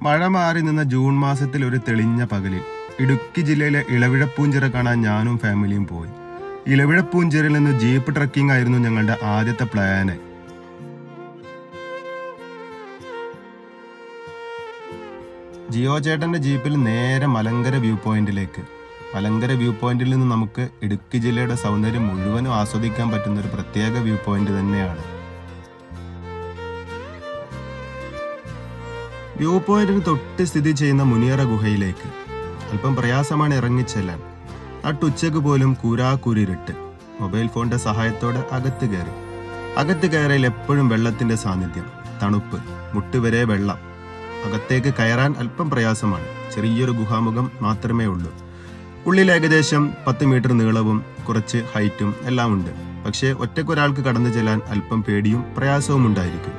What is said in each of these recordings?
മഴ മാറി നിന്ന ജൂൺ മാസത്തിൽ ഒരു തെളിഞ്ഞ പകലിൽ ഇടുക്കി ജില്ലയിലെ ഇളവിഴപ്പൂഞ്ചിറ കാണാൻ ഞാനും ഫാമിലിയും പോയി. ഇളവിഴപ്പൂഞ്ചിറയിൽ നിന്ന് ജീപ്പ് ട്രക്കിംഗ് ആയിരുന്നു ഞങ്ങളുടെ ആദ്യത്തെ പ്ലാന്. ജിയോ ചേട്ടന്റെ ജീപ്പിൽ നേരെ മലങ്കര വ്യൂ പോയിന്റിലേക്ക്. മലങ്കര വ്യൂ പോയിന്റിൽ നിന്ന് നമുക്ക് ഇടുക്കി ജില്ലയുടെ സൗന്ദര്യം മുഴുവനും ആസ്വദിക്കാൻ പറ്റുന്ന ഒരു പ്രത്യേക വ്യൂ പോയിന്റ് തന്നെയാണ്. വ്യൂ പോയിന്റിന് തൊട്ട് സ്ഥിതി ചെയ്യുന്ന മുനിയറ ഗുഹയിലേക്ക് അല്പം പ്രയാസമാണ് ഇറങ്ങിച്ചെല്ലാൻ. നട്ടുച്ചക്ക് പോലും കൂരാക്കൂരിട്ട് മൊബൈൽ ഫോണിന്റെ സഹായത്തോടെ അകത്ത് കയറിയിൽ എപ്പോഴും വെള്ളത്തിന്റെ സാന്നിധ്യം, തണുപ്പ്, മുട്ടുവരെ വെള്ളം. അകത്തേക്ക് കയറാൻ അല്പം പ്രയാസമാണ്. ചെറിയൊരു ഗുഹാമുഖം മാത്രമേ ഉള്ളൂ. ഉള്ളിൽ ഏകദേശം 10 മീറ്റർ നീളവും കുറച്ച് ഹൈറ്റും എല്ലാം ഉണ്ട്. പക്ഷേ ഒറ്റയ്ക്കൊരാൾക്ക് കടന്നു ചെല്ലാൻ അല്പം പേടിയും പ്രയാസവും ഉണ്ടായിരിക്കും.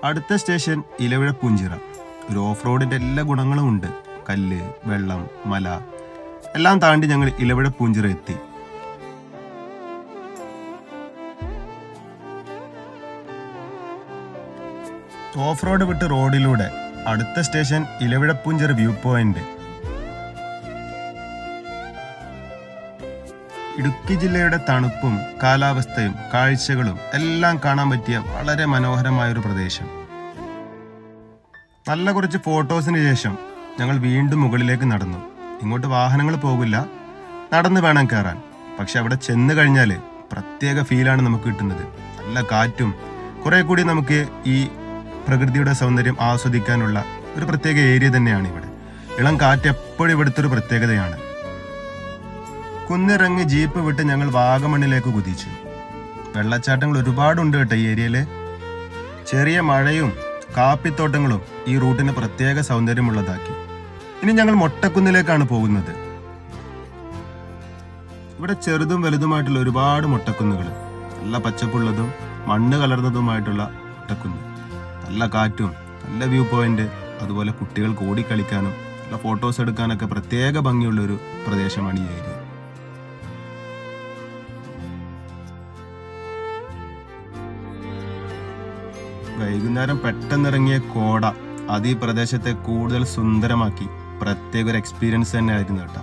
അടുത്ത സ്റ്റേഷൻ ഇലവിഴപ്പൂഞ്ചിറ. ഒരു ഓഫ് റോഡിന്റെ എല്ലാ ഗുണങ്ങളും ഉണ്ട്. കല്ല്, വെള്ളം, മല എല്ലാം താണ്ടി ഞങ്ങൾ ഇലവിഴപ്പൂഞ്ചിറ എത്തി. ഓഫ് റോഡ് വിട്ട് റോഡിലൂടെ അടുത്ത സ്റ്റേഷൻ ഇലവിഴപ്പൂഞ്ചിറ വ്യൂ പോയിന്റ്. ഇടുക്കി ജില്ലയുടെ തണുപ്പും കാലാവസ്ഥയും കാഴ്ചകളും എല്ലാം കാണാൻ പറ്റിയ വളരെ മനോഹരമായൊരു പ്രദേശം. നല്ല കുറച്ച് ഫോട്ടോസിന് ശേഷം ഞങ്ങൾ വീണ്ടും മുകളിലേക്ക് നടന്നു. ഇങ്ങോട്ട് വാഹനങ്ങൾ പോകില്ല, നടന്ന് വേണം കയറാൻ. പക്ഷെ അവിടെ ചെന്ന് കഴിഞ്ഞാൽ പ്രത്യേക ഫീലാണ് നമുക്ക് കിട്ടുന്നത്. നല്ല കാറ്റും കുറെ കൂടി നമുക്ക് ഈ പ്രകൃതിയുടെ സൗന്ദര്യം ആസ്വദിക്കാനുള്ള ഒരു പ്രത്യേക ഏരിയ തന്നെയാണ് ഇവിടെ. ഇളം കാറ്റ് എപ്പോഴും ഇവിടുത്തെ ഒരു പ്രത്യേകതയാണ്. കുന്നിറങ്ങി ജീപ്പ് വിട്ട് ഞങ്ങൾ വാഗമണ്ണിലേക്ക് കുതിച്ചു. വെള്ളച്ചാട്ടങ്ങൾ ഒരുപാടുണ്ട് കേട്ടോ ഈ ഏരിയയില്. ചെറിയ മഴയും കാപ്പിത്തോട്ടങ്ങളും ഈ റൂട്ടിന് പ്രത്യേക സൗന്ദര്യമുള്ളതാക്കി. ഇനി ഞങ്ങൾ മൊട്ടക്കുന്നിലേക്കാണ് പോകുന്നത്. ഇവിടെ ചെറുതും വലുതുമായിട്ടുള്ള ഒരുപാട് മൊട്ടക്കുന്നുകൾ, നല്ല പച്ചപ്പുള്ളതും മണ്ണ് കലർന്നതുമായിട്ടുള്ള മൊട്ടക്കുന്ന്, നല്ല കാറ്റും നല്ല വ്യൂ പോയിന്റ്, അതുപോലെ കുട്ടികൾക്ക് ഓടിക്കളിക്കാനും നല്ല ഫോട്ടോസ് എടുക്കാനൊക്കെ പ്രത്യേക ഭംഗിയുള്ളൊരു പ്രദേശമാണ് ഈ ഏരിയ. വൈകുന്നേരം പെട്ടെന്നിറങ്ങിയ കോട അത് ഈ പ്രദേശത്തെ കൂടുതൽ സുന്ദരമാക്കി. പ്രത്യേക ഒരു എക്സ്പീരിയൻസ് തന്നെ ആയിരുന്നു കേട്ടോ.